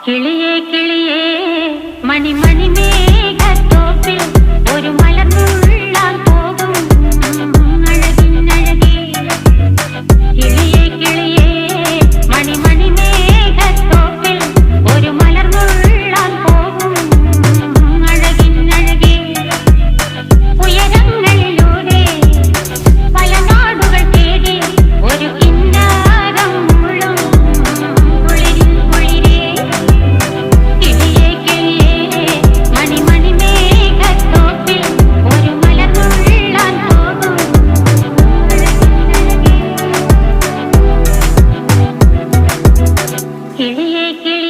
കിളിയേ കിളിയേ മണിമണി മേഘത്തോപ്പിൽ ഒരു മലർന്നുള്ളാൻ പോകും അഴകിനഴകേ. കിളിയേ കിളിയേ മണിമണി മേഘത്തോപ്പിൽ ഒരു മലർന്നുള്ളാൻ പോകും അഴകിനഴകേ. ഉയരങ്ങളിലൂടെ പല നാടുകൾ തേടി ഒരു കിന്നാരം മുള്ളും കുളിരിൽ കുളിരേ. കിളിയേ കിളിയേ മണിമണി മേഘത്തോപ്പിൽ ഒരു മലർന്നുള്ളാൻ പോകും അഴകിനഴകേ. കിളിയേ കിളിയേ